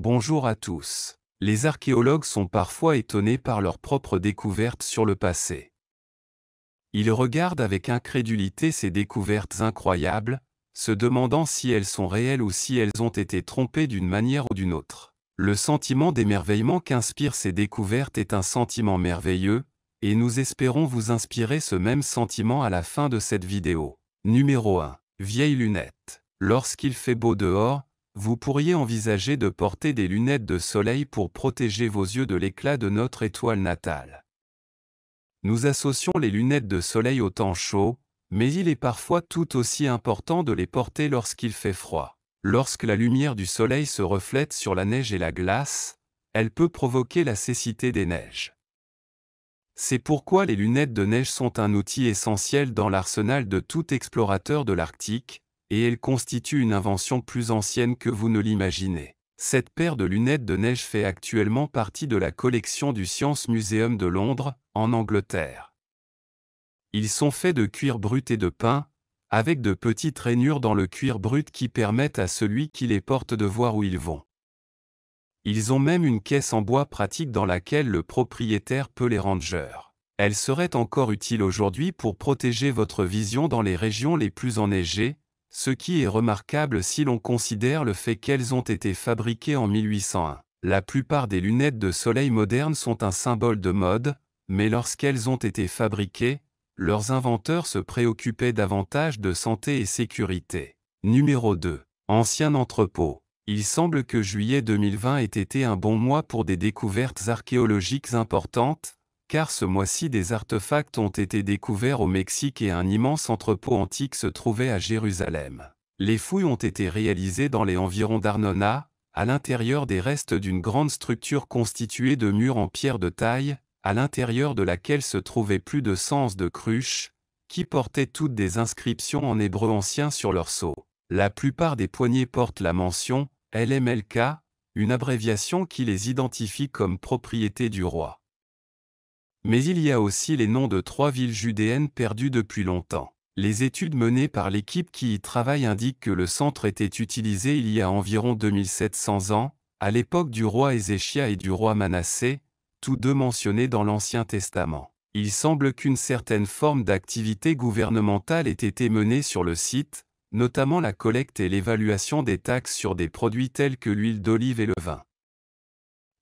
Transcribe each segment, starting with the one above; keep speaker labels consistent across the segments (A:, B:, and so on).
A: Bonjour à tous. Les archéologues sont parfois étonnés par leurs propres découvertes sur le passé. Ils regardent avec incrédulité ces découvertes incroyables, se demandant si elles sont réelles ou si elles ont été trompées d'une manière ou d'une autre. Le sentiment d'émerveillement qu'inspirent ces découvertes est un sentiment merveilleux, et nous espérons vous inspirer ce même sentiment à la fin de cette vidéo. Numéro 1. Vieilles lunettes. Lorsqu'il fait beau dehors, vous pourriez envisager de porter des lunettes de soleil pour protéger vos yeux de l'éclat de notre étoile natale. Nous associons les lunettes de soleil au temps chaud, mais il est parfois tout aussi important de les porter lorsqu'il fait froid. Lorsque la lumière du soleil se reflète sur la neige et la glace, elle peut provoquer la cécité des neiges. C'est pourquoi les lunettes de neige sont un outil essentiel dans l'arsenal de tout explorateur de l'Arctique, et elles constituent une invention plus ancienne que vous ne l'imaginez. Cette paire de lunettes de neige fait actuellement partie de la collection du Science Museum de Londres, en Angleterre. Ils sont faits de cuir brut et de pin, avec de petites rainures dans le cuir brut qui permettent à celui qui les porte de voir où ils vont. Ils ont même une caisse en bois pratique dans laquelle le propriétaire peut les ranger. Elles seraient encore utiles aujourd'hui pour protéger votre vision dans les régions les plus enneigées, ce qui est remarquable si l'on considère le fait qu'elles ont été fabriquées en 1801. La plupart des lunettes de soleil modernes sont un symbole de mode, mais lorsqu'elles ont été fabriquées, leurs inventeurs se préoccupaient davantage de santé et sécurité. Numéro 2. Ancien entrepôt. Il semble que juillet 2020 ait été un bon mois pour des découvertes archéologiques importantes, car ce mois-ci des artefacts ont été découverts au Mexique et un immense entrepôt antique se trouvait à Jérusalem. Les fouilles ont été réalisées dans les environs d'Arnona, à l'intérieur des restes d'une grande structure constituée de murs en pierre de taille, à l'intérieur de laquelle se trouvaient plus de 100 anses de cruches, qui portaient toutes des inscriptions en hébreu ancien sur leurs sceaux. La plupart des poignées portent la mention LMLK, une abréviation qui les identifie comme propriété du roi. Mais il y a aussi les noms de 3 villes judéennes perdues depuis longtemps. Les études menées par l'équipe qui y travaille indiquent que le centre était utilisé il y a environ 2700 ans, à l'époque du roi Ézéchia et du roi Manassé, tous deux mentionnés dans l'Ancien Testament. Il semble qu'une certaine forme d'activité gouvernementale ait été menée sur le site, notamment la collecte et l'évaluation des taxes sur des produits tels que l'huile d'olive et le vin.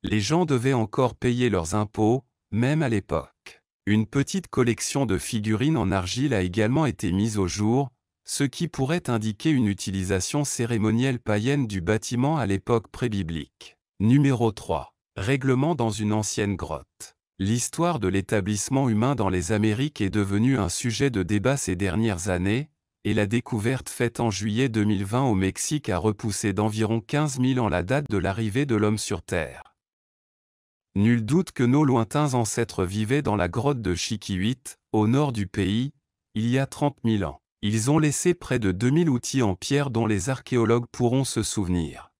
A: Les gens devaient encore payer leurs impôts, même à l'époque. Une petite collection de figurines en argile a également été mise au jour, ce qui pourrait indiquer une utilisation cérémonielle païenne du bâtiment à l'époque pré-biblique. Numéro 3. Règlement dans une ancienne grotte. L'histoire de l'établissement humain dans les Amériques est devenue un sujet de débat ces dernières années, et la découverte faite en juillet 2020 au Mexique a repoussé d'environ 15 000 ans la date de l'arrivée de l'homme sur Terre. Nul doute que nos lointains ancêtres vivaient dans la grotte de Chiquihuite, au nord du pays, il y a 30 000 ans. Ils ont laissé près de 2000 outils en pierre dont les archéologues pourront se souvenir.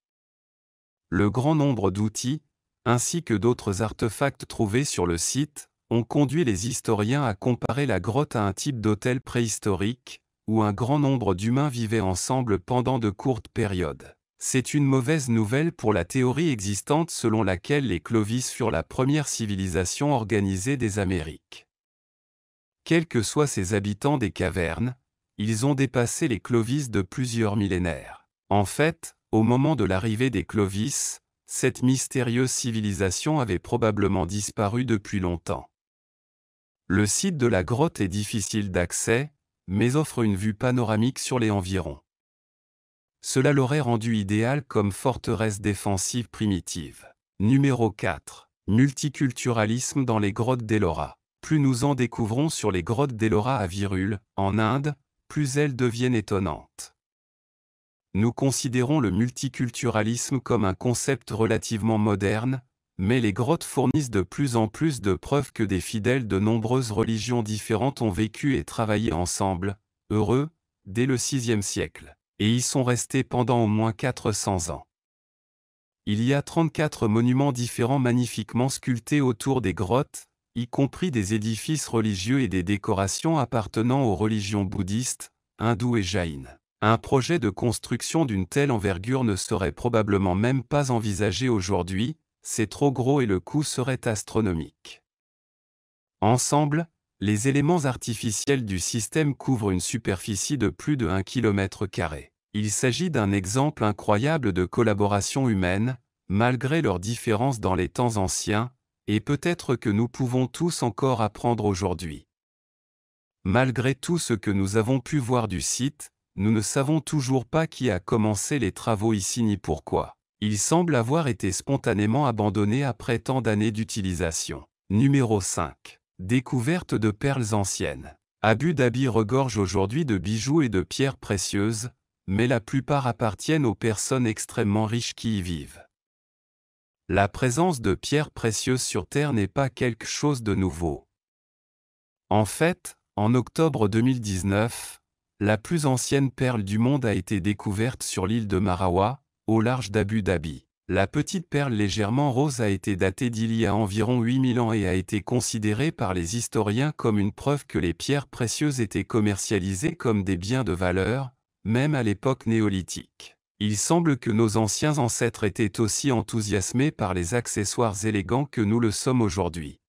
A: Le grand nombre d'outils, ainsi que d'autres artefacts trouvés sur le site, ont conduit les historiens à comparer la grotte à un type d'hôtel préhistorique, où un grand nombre d'humains vivaient ensemble pendant de courtes périodes. C'est une mauvaise nouvelle pour la théorie existante selon laquelle les Clovis furent la première civilisation organisée des Amériques. Quels que soient ces habitants des cavernes, ils ont dépassé les Clovis de plusieurs millénaires. En fait, au moment de l'arrivée des Clovis, cette mystérieuse civilisation avait probablement disparu depuis longtemps. Le site de la grotte est difficile d'accès, mais offre une vue panoramique sur les environs. Cela l'aurait rendu idéal comme forteresse défensive primitive. Numéro 4. Multiculturalisme dans les grottes d'Ellora. Plus nous en découvrons sur les grottes d'Ellora à Virul, en Inde, plus elles deviennent étonnantes. Nous considérons le multiculturalisme comme un concept relativement moderne, mais les grottes fournissent de plus en plus de preuves que des fidèles de nombreuses religions différentes ont vécu et travaillé ensemble, heureux, dès le VIe siècle. Et y sont restés pendant au moins 400 ans. Il y a 34 monuments différents magnifiquement sculptés autour des grottes, y compris des édifices religieux et des décorations appartenant aux religions bouddhistes, hindoues et jaïnes. Un projet de construction d'une telle envergure ne serait probablement même pas envisagé aujourd'hui, c'est trop gros et le coût serait astronomique. Ensemble, les éléments artificiels du système couvrent une superficie de plus de 1 km². Il s'agit d'un exemple incroyable de collaboration humaine, malgré leurs différences dans les temps anciens, et peut-être que nous pouvons tous encore apprendre aujourd'hui. Malgré tout ce que nous avons pu voir du site, nous ne savons toujours pas qui a commencé les travaux ici ni pourquoi. Il semble avoir été spontanément abandonné après tant d'années d'utilisation. Numéro 5. Découverte de perles anciennes. Abu Dhabi regorge aujourd'hui de bijoux et de pierres précieuses, mais la plupart appartiennent aux personnes extrêmement riches qui y vivent. La présence de pierres précieuses sur Terre n'est pas quelque chose de nouveau. En fait, en octobre 2019, la plus ancienne perle du monde a été découverte sur l'île de Marawa, au large d'Abu Dhabi. La petite perle légèrement rose a été datée d'il y a environ 8000 ans et a été considérée par les historiens comme une preuve que les pierres précieuses étaient commercialisées comme des biens de valeur, même à l'époque néolithique. Il semble que nos anciens ancêtres étaient aussi enthousiasmés par les accessoires élégants que nous le sommes aujourd'hui.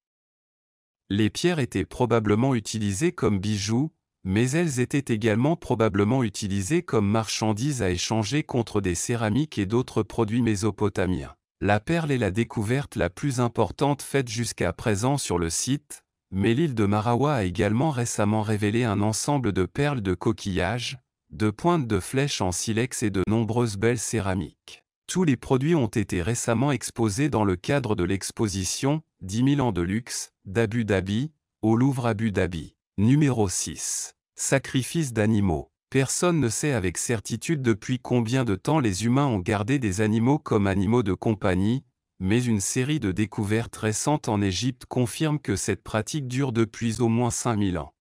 A: Les pierres étaient probablement utilisées comme bijoux, mais elles étaient également probablement utilisées comme marchandises à échanger contre des céramiques et d'autres produits mésopotamiens. La perle est la découverte la plus importante faite jusqu'à présent sur le site, mais l'île de Marawa a également récemment révélé un ensemble de perles de coquillages, de pointes de flèches en silex et de nombreuses belles céramiques. Tous les produits ont été récemment exposés dans le cadre de l'exposition « 10 000 ans de luxe » d'Abu Dhabi, au Louvre Abu Dhabi. Numéro 6. Sacrifice d'animaux. Personne ne sait avec certitude depuis combien de temps les humains ont gardé des animaux comme animaux de compagnie, mais une série de découvertes récentes en Égypte confirme que cette pratique dure depuis au moins 5000 ans.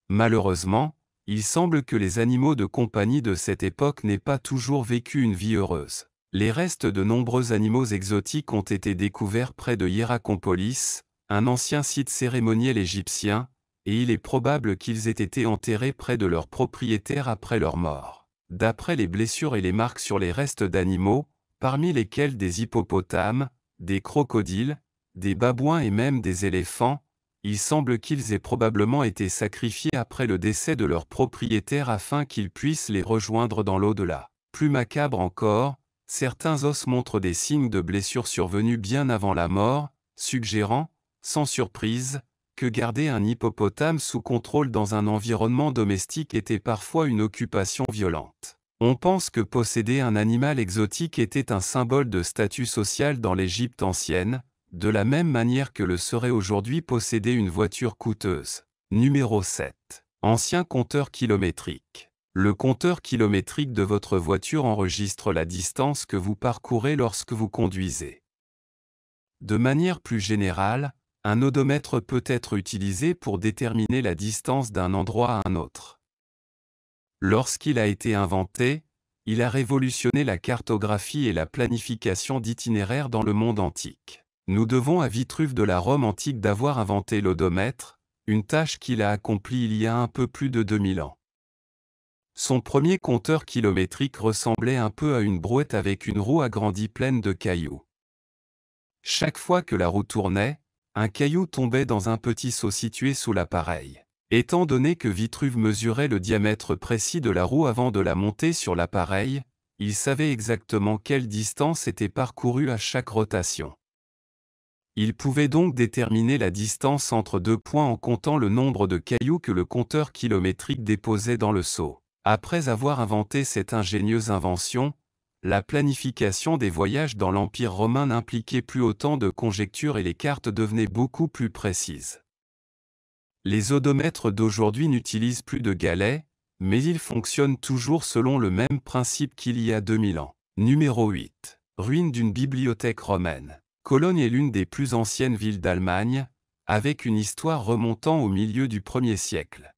A: Malheureusement, il semble que les animaux de compagnie de cette époque n'aient pas toujours vécu une vie heureuse. Les restes de nombreux animaux exotiques ont été découverts près de Hierakonpolis, un ancien site cérémoniel égyptien, et il est probable qu'ils aient été enterrés près de leurs propriétaires après leur mort. D'après les blessures et les marques sur les restes d'animaux, parmi lesquels des hippopotames, des crocodiles, des babouins et même des éléphants, il semble qu'ils aient probablement été sacrifiés après le décès de leurs propriétaires afin qu'ils puissent les rejoindre dans l'au-delà. Plus macabre encore, certains os montrent des signes de blessures survenues bien avant la mort, suggérant, sans surprise, que garder un hippopotame sous contrôle dans un environnement domestique était parfois une occupation violente. On pense que posséder un animal exotique était un symbole de statut social dans l'Égypte ancienne, de la même manière que le serait aujourd'hui posséder une voiture coûteuse. Numéro 7. Ancien compteur kilométrique. Le compteur kilométrique de votre voiture enregistre la distance que vous parcourez lorsque vous conduisez. De manière plus générale, un odomètre peut être utilisé pour déterminer la distance d'un endroit à un autre. Lorsqu'il a été inventé, il a révolutionné la cartographie et la planification d'itinéraires dans le monde antique. Nous devons à Vitruve de la Rome antique d'avoir inventé l'odomètre, une tâche qu'il a accomplie il y a un peu plus de 2000 ans. Son premier compteur kilométrique ressemblait un peu à une brouette avec une roue agrandie pleine de cailloux. Chaque fois que la roue tournait, un caillou tombait dans un petit seau situé sous l'appareil. Étant donné que Vitruve mesurait le diamètre précis de la roue avant de la monter sur l'appareil, il savait exactement quelle distance était parcourue à chaque rotation. Il pouvait donc déterminer la distance entre deux points en comptant le nombre de cailloux que le compteur kilométrique déposait dans le seau. Après avoir inventé cette ingénieuse invention, la planification des voyages dans l'Empire romain n'impliquait plus autant de conjectures et les cartes devenaient beaucoup plus précises. Les odomètres d'aujourd'hui n'utilisent plus de galets, mais ils fonctionnent toujours selon le même principe qu'il y a 2000 ans. Numéro 8. Ruine d'une bibliothèque romaine. Cologne est l'une des plus anciennes villes d'Allemagne, avec une histoire remontant au milieu du 1er siècle.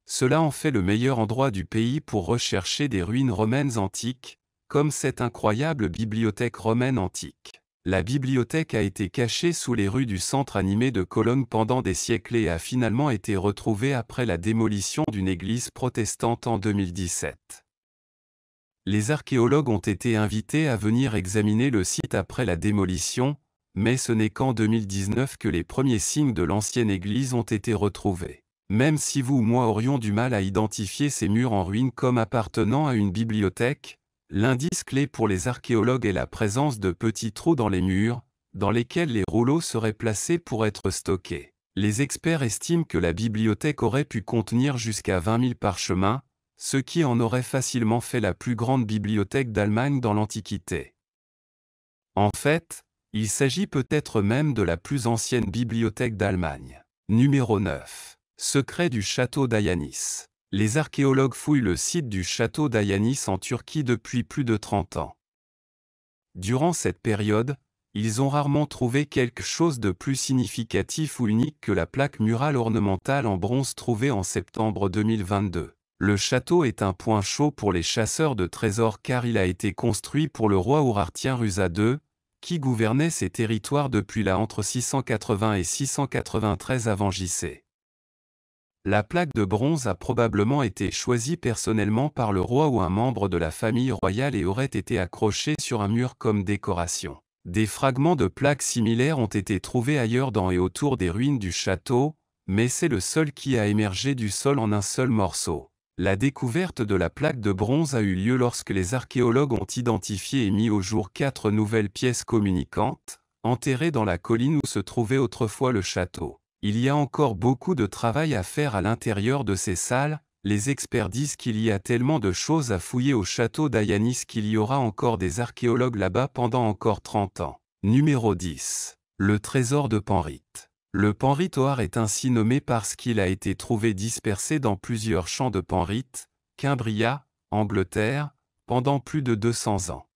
A: Cela en fait le meilleur endroit du pays pour rechercher des ruines romaines antiques, comme cette incroyable bibliothèque romaine antique. La bibliothèque a été cachée sous les rues du centre animé de Cologne pendant des siècles et a finalement été retrouvée après la démolition d'une église protestante en 2017. Les archéologues ont été invités à venir examiner le site après la démolition, mais ce n'est qu'en 2019 que les premiers signes de l'ancienne église ont été retrouvés. Même si vous ou moi aurions du mal à identifier ces murs en ruine comme appartenant à une bibliothèque, l'indice clé pour les archéologues est la présence de petits trous dans les murs, dans lesquels les rouleaux seraient placés pour être stockés. Les experts estiment que la bibliothèque aurait pu contenir jusqu'à 20 000 parchemins, ce qui en aurait facilement fait la plus grande bibliothèque d'Allemagne dans l'Antiquité. En fait, il s'agit peut-être même de la plus ancienne bibliothèque d'Allemagne. Numéro 9. Secret du château d'Ayanis. Les archéologues fouillent le site du château d'Ayanis en Turquie depuis plus de 30 ans. Durant cette période, ils ont rarement trouvé quelque chose de plus significatif ou unique que la plaque murale ornementale en bronze trouvée en septembre 2022. Le château est un point chaud pour les chasseurs de trésors car il a été construit pour le roi Urartien Rusa II, qui gouvernait ces territoires depuis la entre 680 et 693 avant JC. La plaque de bronze a probablement été choisie personnellement par le roi ou un membre de la famille royale et aurait été accrochée sur un mur comme décoration. Des fragments de plaques similaires ont été trouvés ailleurs dans et autour des ruines du château, mais c'est le seul qui a émergé du sol en un seul morceau. La découverte de la plaque de bronze a eu lieu lorsque les archéologues ont identifié et mis au jour 4 nouvelles pièces communicantes, enterrées dans la colline où se trouvait autrefois le château. Il y a encore beaucoup de travail à faire à l'intérieur de ces salles, les experts disent qu'il y a tellement de choses à fouiller au château d'Ayanis qu'il y aura encore des archéologues là-bas pendant encore 30 ans. Numéro 10. Le trésor de Penrith. Le Penrith Oar est ainsi nommé parce qu'il a été trouvé dispersé dans plusieurs champs de Penrith, Cumbria, Angleterre, pendant plus de 200 ans.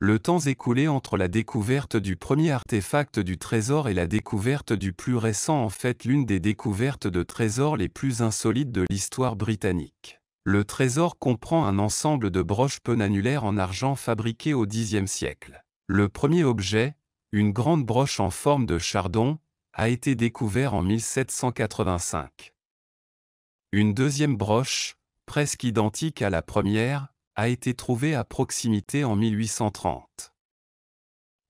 A: Le temps écoulé entre la découverte du premier artefact du trésor et la découverte du plus récent en fait l'une des découvertes de trésors les plus insolites de l'histoire britannique. Le trésor comprend un ensemble de broches penannulaires en argent fabriquées au Xe siècle. Le premier objet, une grande broche en forme de chardon, a été découvert en 1785. Une deuxième broche, presque identique à la première, a été trouvée à proximité en 1830.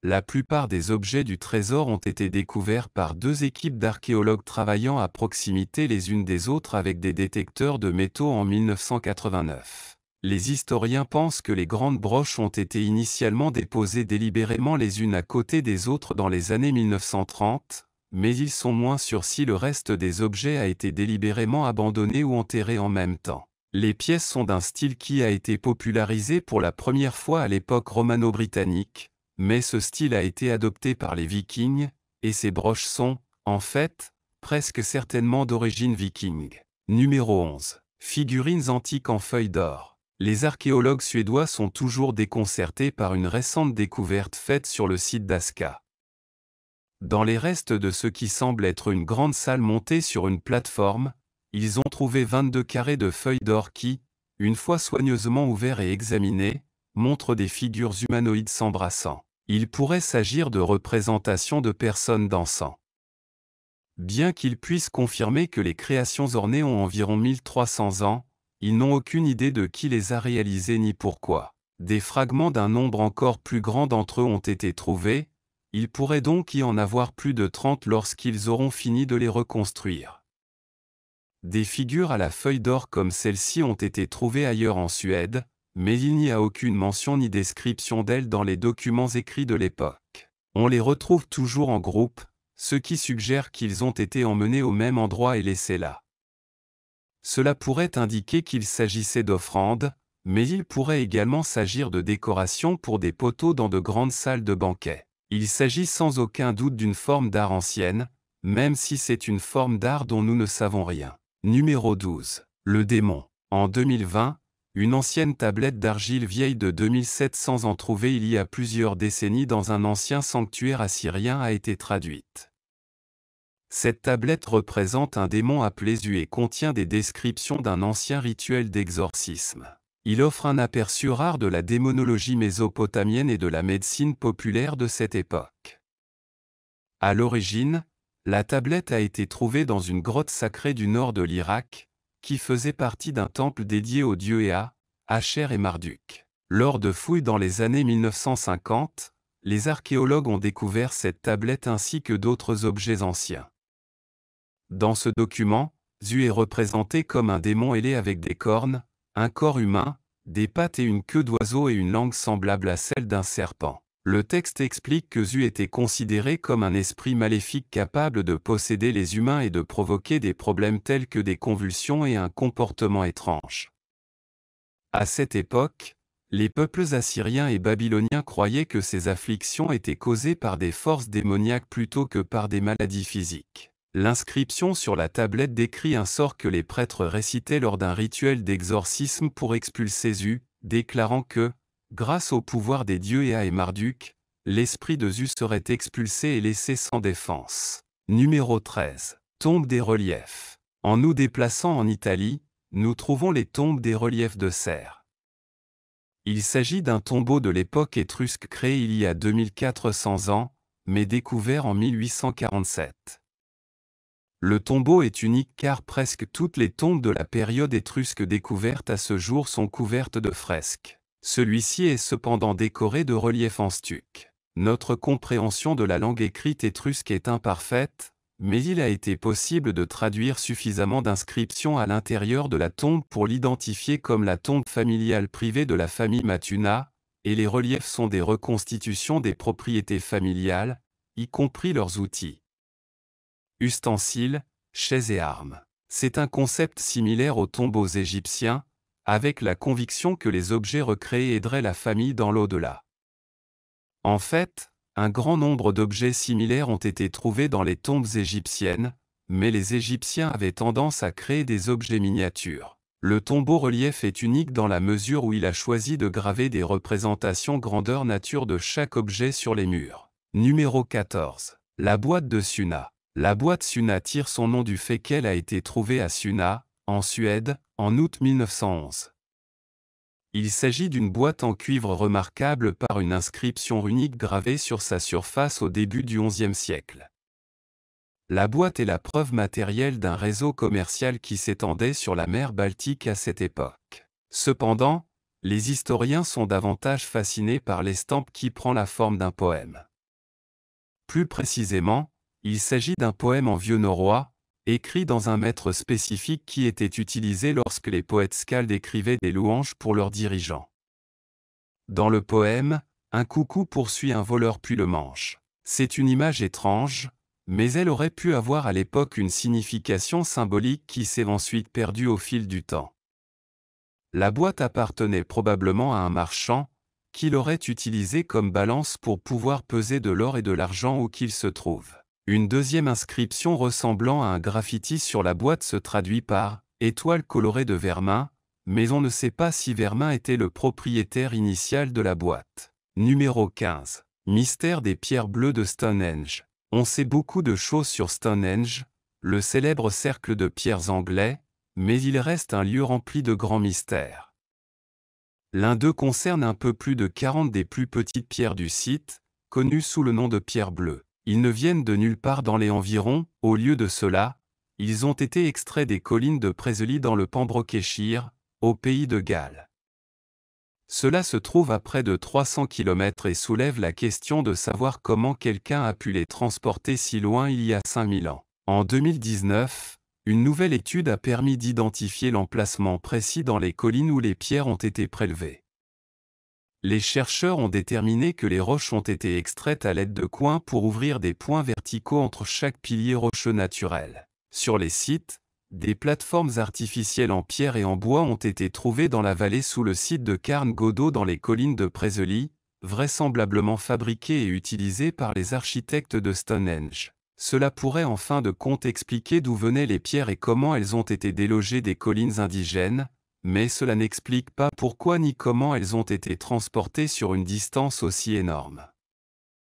A: La plupart des objets du trésor ont été découverts par 2 équipes d'archéologues travaillant à proximité les unes des autres avec des détecteurs de métaux en 1989. Les historiens pensent que les grandes broches ont été initialement déposées délibérément les unes à côté des autres dans les années 1930, mais ils sont moins sûrs si le reste des objets a été délibérément abandonné ou enterré en même temps. Les pièces sont d'un style qui a été popularisé pour la première fois à l'époque romano-britannique, mais ce style a été adopté par les Vikings, et ces broches sont, en fait, presque certainement d'origine viking. Numéro 11. Figurines antiques en feuilles d'or. Les archéologues suédois sont toujours déconcertés par une récente découverte faite sur le site d'Aska. Dans les restes de ce qui semble être une grande salle montée sur une plateforme, ils ont trouvé 22 carrés de feuilles d'or qui, une fois soigneusement ouverts et examinés, montrent des figures humanoïdes s'embrassant. Il pourrait s'agir de représentations de personnes dansant. Bien qu'ils puissent confirmer que les créations ornées ont environ 1300 ans, ils n'ont aucune idée de qui les a réalisées ni pourquoi. Des fragments d'un nombre encore plus grand d'entre eux ont été trouvés, il pourrait donc y en avoir plus de 30 lorsqu'ils auront fini de les reconstruire. Des figures à la feuille d'or comme celle-ci ont été trouvées ailleurs en Suède, mais il n'y a aucune mention ni description d'elles dans les documents écrits de l'époque. On les retrouve toujours en groupe, ce qui suggère qu'ils ont été emmenés au même endroit et laissés là. Cela pourrait indiquer qu'il s'agissait d'offrandes, mais il pourrait également s'agir de décorations pour des poteaux dans de grandes salles de banquet. Il s'agit sans aucun doute d'une forme d'art ancienne, même si c'est une forme d'art dont nous ne savons rien. Numéro 12. Le démon. En 2020, une ancienne tablette d'argile vieille de 2700 ans trouvée il y a plusieurs décennies dans un ancien sanctuaire assyrien a été traduite. Cette tablette représente un démon appelé Zu et contient des descriptions d'un ancien rituel d'exorcisme. Il offre un aperçu rare de la démonologie mésopotamienne et de la médecine populaire de cette époque. À l'origine, la tablette a été trouvée dans une grotte sacrée du nord de l'Irak, qui faisait partie d'un temple dédié aux dieux Ea, Asher et Marduk. Lors de fouilles dans les années 1950, les archéologues ont découvert cette tablette ainsi que d'autres objets anciens. Dans ce document, Zu est représenté comme un démon ailé avec des cornes, un corps humain, des pattes et une queue d'oiseau et une langue semblable à celle d'un serpent. Le texte explique que Zu était considéré comme un esprit maléfique capable de posséder les humains et de provoquer des problèmes tels que des convulsions et un comportement étrange. À cette époque, les peuples assyriens et babyloniens croyaient que ces afflictions étaient causées par des forces démoniaques plutôt que par des maladies physiques. L'inscription sur la tablette décrit un sort que les prêtres récitaient lors d'un rituel d'exorcisme pour expulser Zu, déclarant que, grâce au pouvoir des dieux Ea et Marduk, l'esprit de Zu serait expulsé et laissé sans défense. Numéro 13. Tombe des reliefs. En nous déplaçant en Italie, nous trouvons les tombes des reliefs de Serre. Il s'agit d'un tombeau de l'époque étrusque créé il y a 2400 ans, mais découvert en 1847. Le tombeau est unique car presque toutes les tombes de la période étrusque découvertes à ce jour sont couvertes de fresques. Celui-ci est cependant décoré de reliefs en stuc. Notre compréhension de la langue écrite étrusque est imparfaite, mais il a été possible de traduire suffisamment d'inscriptions à l'intérieur de la tombe pour l'identifier comme la tombe familiale privée de la famille Matuna, et les reliefs sont des reconstitutions des propriétés familiales, y compris leurs outils. Ustensiles, chaises et armes. C'est un concept similaire aux tombeaux égyptiens, avec la conviction que les objets recréés aideraient la famille dans l'au-delà. En fait, un grand nombre d'objets similaires ont été trouvés dans les tombes égyptiennes, mais les Égyptiens avaient tendance à créer des objets miniatures. Le tombeau-relief est unique dans la mesure où il a choisi de graver des représentations grandeur nature de chaque objet sur les murs. Numéro 14. La boîte de Suna. La boîte Suna tire son nom du fait qu'elle a été trouvée à Suna, en Suède, en août 1911. Il s'agit d'une boîte en cuivre remarquable par une inscription runique gravée sur sa surface au début du XIe siècle. La boîte est la preuve matérielle d'un réseau commercial qui s'étendait sur la mer Baltique à cette époque. Cependant, les historiens sont davantage fascinés par l'estampe qui prend la forme d'un poème. Plus précisément, il s'agit d'un poème en vieux norrois, écrit dans un mètre spécifique qui était utilisé lorsque les poètes skaldes écrivaient des louanges pour leurs dirigeants. Dans le poème, un coucou poursuit un voleur puis le mange. C'est une image étrange, mais elle aurait pu avoir à l'époque une signification symbolique qui s'est ensuite perdue au fil du temps. La boîte appartenait probablement à un marchand, qui l'aurait utilisée comme balance pour pouvoir peser de l'or et de l'argent où qu'il se trouve. Une deuxième inscription ressemblant à un graffiti sur la boîte se traduit par « étoile colorée de Vermin », mais on ne sait pas si Vermin était le propriétaire initial de la boîte. Numéro 15. Mystère des pierres bleues de Stonehenge. On sait beaucoup de choses sur Stonehenge, le célèbre cercle de pierres anglais, mais il reste un lieu rempli de grands mystères. L'un d'eux concerne un peu plus de 40 des plus petites pierres du site, connues sous le nom de pierres bleues. Ils ne viennent de nulle part dans les environs, au lieu de cela, ils ont été extraits des collines de Presely dans le Pembrokeshire, au pays de Galles. Cela se trouve à près de 300 km et soulève la question de savoir comment quelqu'un a pu les transporter si loin il y a 5000 ans. En 2019, une nouvelle étude a permis d'identifier l'emplacement précis dans les collines où les pierres ont été prélevées. Les chercheurs ont déterminé que les roches ont été extraites à l'aide de coins pour ouvrir des points verticaux entre chaque pilier rocheux naturel. Sur les sites, des plateformes artificielles en pierre et en bois ont été trouvées dans la vallée sous le site de Carn Godot dans les collines de Presely, vraisemblablement fabriquées et utilisées par les architectes de Stonehenge. Cela pourrait en fin de compte expliquer d'où venaient les pierres et comment elles ont été délogées des collines indigènes, mais cela n'explique pas pourquoi ni comment elles ont été transportées sur une distance aussi énorme.